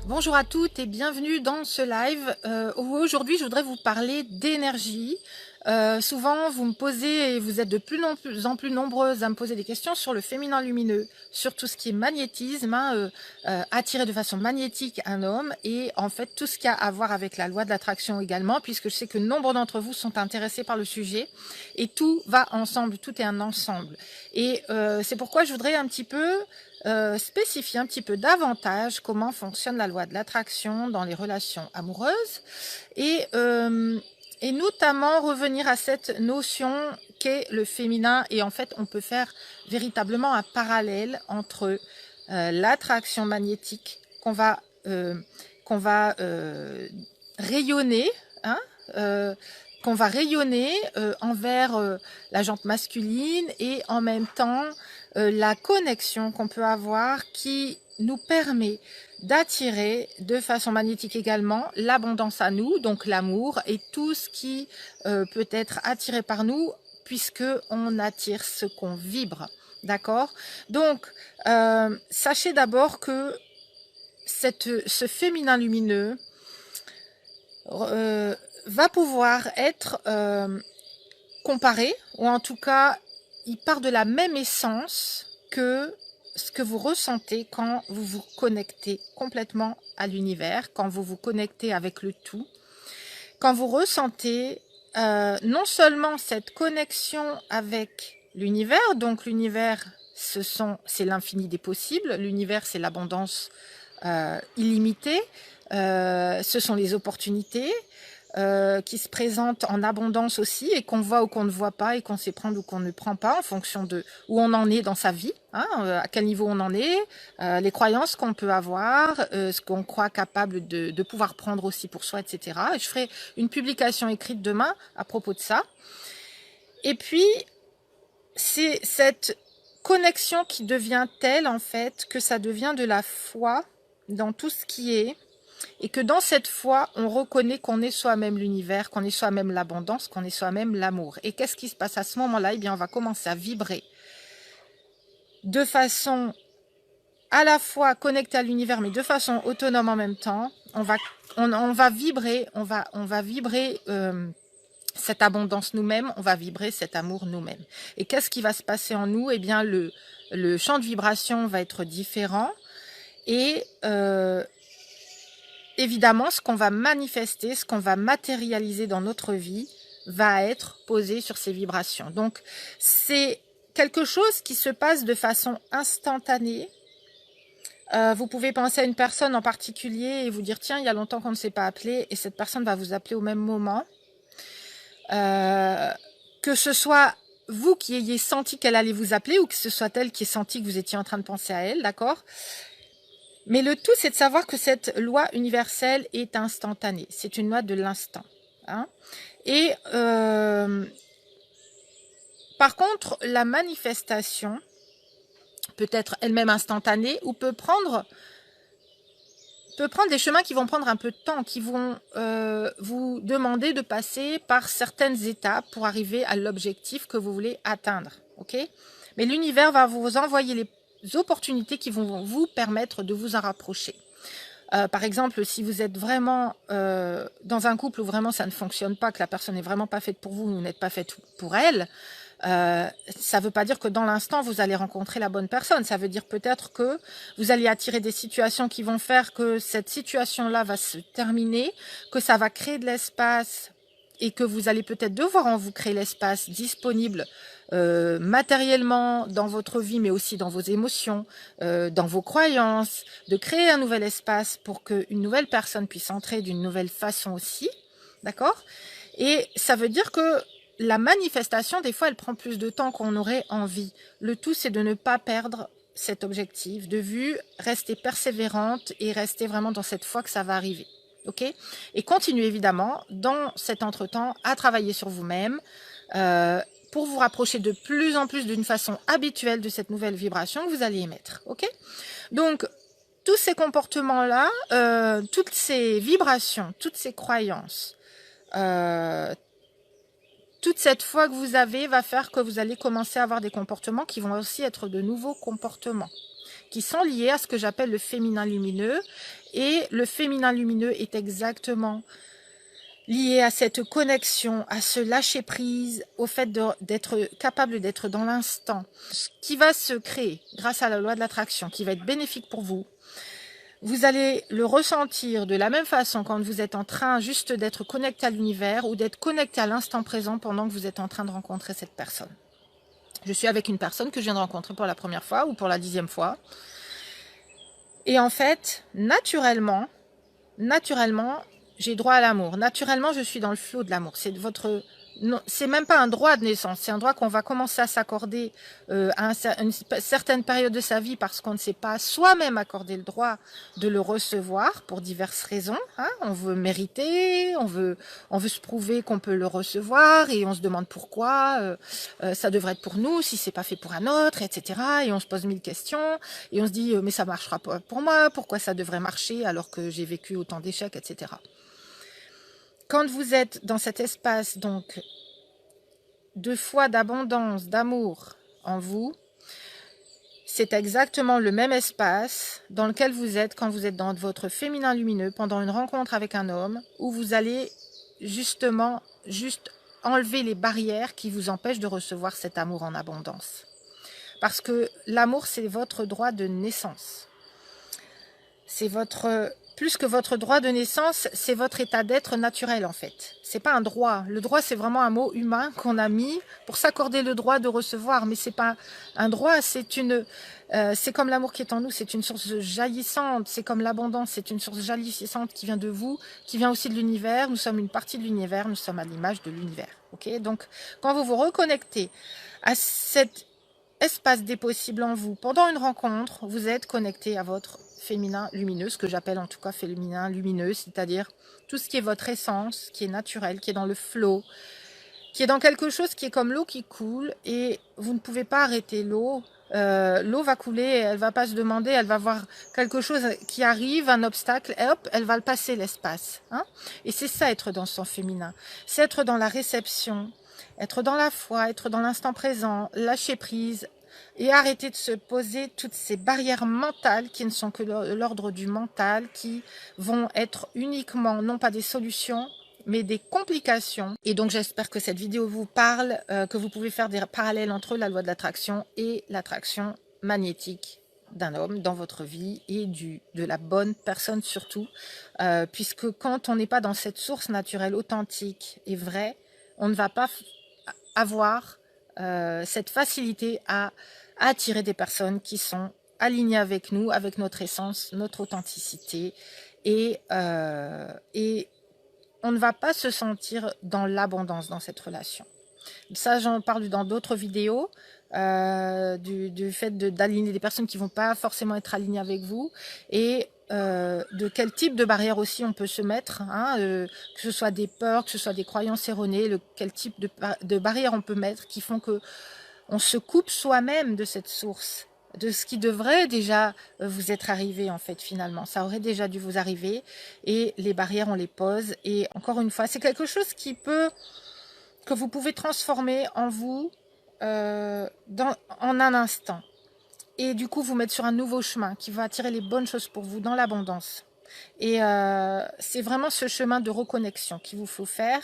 Bonjour à toutes et bienvenue dans ce live. Aujourd'hui, je voudrais vous parler d'énergie. Souvent, vous me posez, et vous êtes de plus en plus nombreuses à me poser des questions sur le féminin lumineux, sur tout ce qui est magnétisme, attirer de façon magnétique un homme, et en fait tout ce qui a à voir avec la loi de l'attraction également, puisque je sais que nombre d'entre vous sont intéressés par le sujet, et tout va ensemble, tout est un ensemble. Et c'est pourquoi je voudrais un petit peu spécifier un petit peu davantage comment fonctionne la loi de l'attraction dans les relations amoureuses et notamment revenir à cette notion qu'est le féminin. Et en fait, on peut faire véritablement un parallèle entre l'attraction magnétique qu'on va rayonner, hein, envers la jante masculine, et en même temps la connexion qu'on peut avoir qui nous permet d'attirer de façon magnétique également l'abondance à nous, donc l'amour et tout ce qui peut être attiré par nous, puisque on attire ce qu'on vibre. D'accord? Donc, sachez d'abord que ce féminin lumineux va pouvoir être comparé, ou en tout cas, il part de la même essence que ce que vous ressentez quand vous vous connectez complètement à l'univers, quand vous vous connectez avec le tout, quand vous ressentez non seulement cette connexion avec l'univers, donc l'univers, c'est l'infini des possibles, l'univers, c'est l'abondance illimitée, ce sont les opportunités, qui se présentent en abondance aussi, et qu'on voit ou qu'on ne voit pas, et qu'on sait prendre ou qu'on ne prend pas en fonction de où on en est dans sa vie, hein, à quel niveau on en est, les croyances qu'on peut avoir, ce qu'on croit capable de pouvoir prendre aussi pour soi, etc. Et je ferai une publication écrite demain à propos de ça. Et puis, c'est cette connexion qui devient telle, en fait, que ça devient de la foi dans tout ce qui est, et que dans cette foi, on reconnaît qu'on est soi-même l'univers, qu'on est soi-même l'abondance, qu'on est soi-même l'amour. Et qu'est-ce qui se passe à ce moment-là? Eh bien, on va commencer à vibrer de façon à la fois connectée à l'univers, mais de façon autonome en même temps. On va vibrer cette abondance nous-mêmes, on va vibrer cet amour nous-mêmes. Et qu'est-ce qui va se passer en nous? Eh bien, le champ de vibration va être différent, et évidemment, ce qu'on va manifester, ce qu'on va matérialiser dans notre vie va être posé sur ces vibrations. Donc, c'est quelque chose qui se passe de façon instantanée. Vous pouvez penser à une personne en particulier et vous dire, tiens, il y a longtemps qu'on ne s'est pas appelé, et cette personne va vous appeler au même moment. Que ce soit vous qui ayez senti qu'elle allait vous appeler, ou que ce soit elle qui ait senti que vous étiez en train de penser à elle, d'accord ? Mais le tout, c'est de savoir que cette loi universelle est instantanée. C'est une loi de l'instant. Hein. Et par contre, la manifestation peut être elle-même instantanée, ou peut prendre des chemins qui vont prendre un peu de temps, qui vont vous demander de passer par certaines étapes pour arriver à l'objectif que vous voulez atteindre. Okay ? Mais l'univers va vous envoyer les opportunités qui vont vous permettre de vous en rapprocher. Par exemple, si vous êtes vraiment dans un couple où vraiment ça ne fonctionne pas, que la personne n'est vraiment pas faite pour vous, ou vous n'êtes pas faite pour elle, ça ne veut pas dire que dans l'instant vous allez rencontrer la bonne personne. Ça veut dire peut-être que vous allez attirer des situations qui vont faire que cette situation-là va se terminer, que ça va créer de l'espace, et que vous allez peut-être devoir en vous créer l'espace disponible matériellement dans votre vie, mais aussi dans vos émotions, dans vos croyances, de créer un nouvel espace pour qu'une nouvelle personne puisse entrer d'une nouvelle façon aussi, d'accord? Et ça veut dire que la manifestation, des fois, elle prend plus de temps qu'on aurait envie. Le tout, c'est de ne pas perdre cet objectif de vue, rester persévérante et rester vraiment dans cette foi que ça va arriver. Okay ? Et continuez évidemment, dans cet entretemps, à travailler sur vous-même pour vous rapprocher de plus en plus d'une façon habituelle de cette nouvelle vibration que vous allez émettre. Okay ? Donc, tous ces comportements-là, toutes ces vibrations, toutes ces croyances, toute cette foi que vous avez va faire que vous allez commencer à avoir des comportements qui vont aussi être de nouveaux comportements, qui sont liées à ce que j'appelle le féminin lumineux. Et le féminin lumineux est exactement lié à cette connexion, à ce lâcher prise, au fait d'être capable d'être dans l'instant. Ce qui va se créer grâce à la loi de l'attraction, qui va être bénéfique pour vous. Vous allez le ressentir de la même façon quand vous êtes en train juste d'être connecté à l'univers ou d'être connecté à l'instant présent pendant que vous êtes en train de rencontrer cette personne. Je suis avec une personne que je viens de rencontrer pour la première fois ou pour la 10e fois. Et en fait, naturellement, j'ai droit à l'amour. Naturellement, je suis dans le flot de l'amour. C'est même pas un droit de naissance. C'est un droit qu'on va commencer à s'accorder à une certaine période de sa vie parce qu'on ne s'est pas soi-même accordé le droit de le recevoir pour diverses raisons. Hein. On veut mériter, on veut se prouver qu'on peut le recevoir et on se demande pourquoi ça devrait être pour nous si c'est pas fait pour un autre, etc. Et on se pose 1000 questions et on se dit mais ça marchera pas pour moi. Pourquoi ça devrait marcher alors que j'ai vécu autant d'échecs, etc. Quand vous êtes dans cet espace donc de foi, d'abondance, d'amour en vous, c'est exactement le même espace dans lequel vous êtes quand vous êtes dans votre féminin lumineux pendant une rencontre avec un homme où vous allez justement juste enlever les barrières qui vous empêchent de recevoir cet amour en abondance. Parce que l'amour, c'est votre droit de naissance. C'est plus que votre droit de naissance, c'est votre état d'être naturel en fait. C'est pas un droit. Le droit, c'est vraiment un mot humain qu'on a mis pour s'accorder le droit de recevoir, mais c'est pas un droit. C'est comme l'amour qui est en nous, c'est une source jaillissante. C'est comme l'abondance, c'est une source jaillissante qui vient de vous, qui vient aussi de l'univers. Nous sommes une partie de l'univers, nous sommes à l'image de l'univers. Ok, donc quand vous vous reconnectez à cet espace des possibles en vous pendant une rencontre, vous êtes connecté à votre féminin lumineux, ce que j'appelle en tout cas féminin lumineux, c'est-à-dire tout ce qui est votre essence, qui est naturel, qui est dans le flow, qui est dans quelque chose qui est comme l'eau qui coule et vous ne pouvez pas arrêter l'eau. L'eau va couler, elle va pas se demander, elle va voir quelque chose qui arrive, un obstacle, et hop, elle va le passer l'espace. Hein, et c'est ça être dans son féminin, c'est être dans la réception, être dans la foi, être dans l'instant présent, lâcher prise, et arrêter de se poser toutes ces barrières mentales qui ne sont que l'ordre du mental, qui vont être uniquement, non pas des solutions, mais des complications. Et donc j'espère que cette vidéo vous parle, que vous pouvez faire des parallèles entre la loi de l'attraction et l'attraction magnétique d'un homme dans votre vie et de la bonne personne surtout, puisque quand on n'est pas dans cette source naturelle authentique et vraie, on ne va pas avoir cette facilité à attirer des personnes qui sont alignées avec nous, avec notre essence, notre authenticité, et on ne va pas se sentir dans l'abondance dans cette relation. Ça, j'en parle dans d'autres vidéos, du fait d'aligner des personnes qui ne vont pas forcément être alignées avec vous, et de quel type de barrière aussi on peut se mettre, hein, que ce soit des peurs, que ce soit des croyances erronées, quel type de barrière on peut mettre qui font que on se coupe soi-même de cette source, de ce qui devrait déjà vous être arrivé en fait finalement. Ça aurait déjà dû vous arriver et les barrières on les pose. Et encore une fois, c'est quelque chose que vous pouvez transformer en vous en un instant. Et du coup vous mettre sur un nouveau chemin qui va attirer les bonnes choses pour vous dans l'abondance. Et c'est vraiment ce chemin de reconnexion qu'il vous faut faire,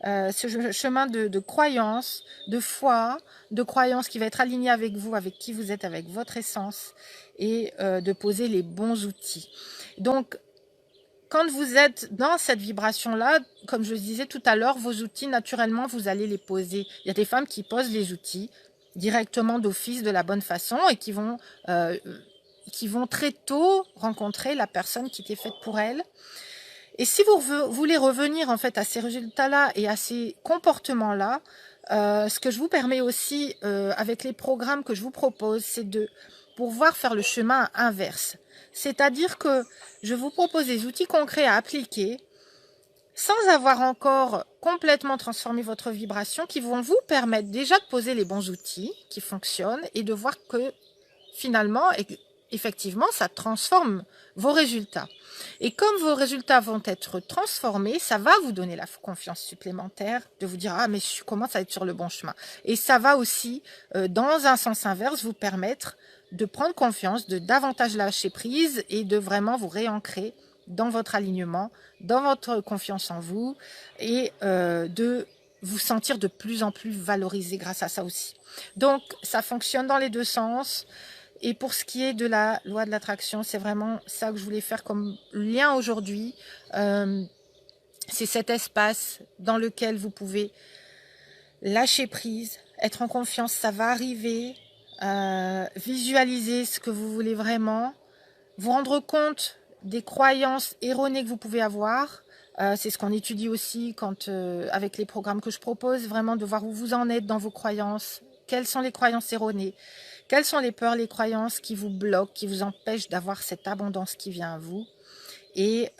ce chemin de croyance, de foi, de croyance qui va être aligné avec vous, avec qui vous êtes, avec votre essence, et de poser les bons outils. Donc, quand vous êtes dans cette vibration-là, comme je le disais tout à l'heure, vos outils, naturellement, vous allez les poser. Il y a des femmes qui posent les outils directement d'office, de la bonne façon, et qui vont très tôt rencontrer la personne qui était faite pour elle. Et si vous voulez revenir en fait à ces résultats-là et à ces comportements-là, ce que je vous permets aussi avec les programmes que je vous propose, c'est de pouvoir faire le chemin inverse. C'est-à-dire que je vous propose des outils concrets à appliquer sans avoir encore complètement transformé votre vibration, qui vont vous permettre déjà de poser les bons outils qui fonctionnent et de voir que finalement, effectivement, ça transforme vos résultats. Et comme vos résultats vont être transformés, ça va vous donner la confiance supplémentaire de vous dire « Ah, mais je commence à être sur le bon chemin ». Et ça va aussi, dans un sens inverse, vous permettre de prendre confiance, de davantage lâcher prise et de vraiment vous réancrer dans votre alignement, dans votre confiance en vous et de vous sentir de plus en plus valorisé grâce à ça aussi. Donc, ça fonctionne dans les deux sens. Et pour ce qui est de la loi de l'attraction, c'est vraiment ça que je voulais faire comme lien aujourd'hui. C'est cet espace dans lequel vous pouvez lâcher prise, être en confiance, ça va arriver, visualiser ce que vous voulez vraiment, vous rendre compte des croyances erronées que vous pouvez avoir. C'est ce qu'on étudie aussi quand, avec les programmes que je propose, vraiment de voir où vous en êtes dans vos croyances, quelles sont les croyances erronées. Quelles sont les peurs, les croyances qui vous bloquent, qui vous empêchent d'avoir cette abondance qui vient à vous? Et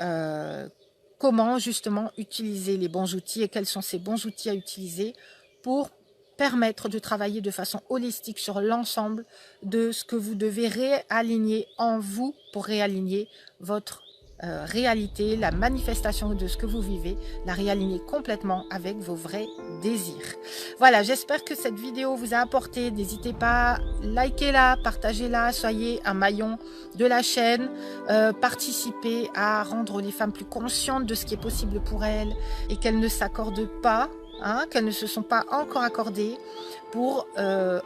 comment justement utiliser les bons outils et quels sont ces bons outils à utiliser pour permettre de travailler de façon holistique sur l'ensemble de ce que vous devez réaligner en vous pour réaligner votre réalité, la manifestation de ce que vous vivez, la réaligner complètement avec vos vrais désirs. Voilà, j'espère que cette vidéo vous a apporté. N'hésitez pas, likez-la, partagez-la, soyez un maillon de la chaîne, participez à rendre les femmes plus conscientes de ce qui est possible pour elles et qu'elles ne s'accordent pas, qu'elles ne se sont pas encore accordées pour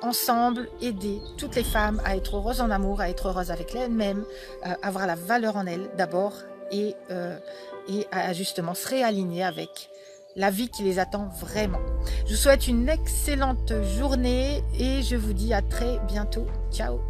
ensemble aider toutes les femmes à être heureuses en amour, à être heureuses avec elles-mêmes, avoir la valeur en elles d'abord et à justement se réaligner avec la vie qui les attend vraiment. Je vous souhaite une excellente journée et je vous dis à très bientôt. Ciao!